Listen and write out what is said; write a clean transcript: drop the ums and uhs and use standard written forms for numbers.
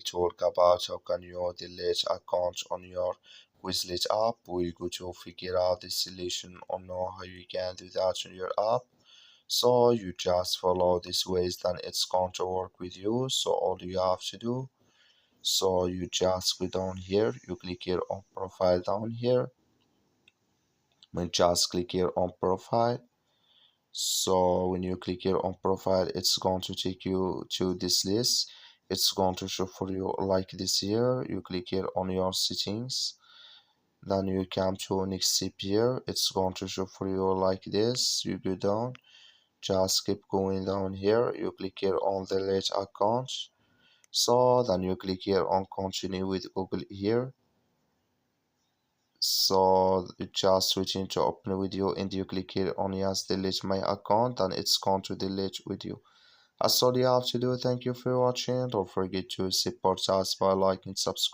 talk about how can you delete accounts on your Quizlet app. We're going to figure out the solution on how you can do that on your app. So you just follow this ways, then it's going to work with you. So all you have to do, so you just go down here, you click here on profile down here, and just click here on profile. So when you click here on profile, it's going to take you to this list. It's going to show for you like this here. You click here on your settings, then you come to next step here. It's going to show for you like this. You go down, just keep going down here. You click here on delete account. So then you click here on continue with Google here. So it just switching to open with you, and you click here on yes delete my account, and it's going to delete with you. That's all you have to do. Thank you for watching. Don't forget to support us by liking, subscribe.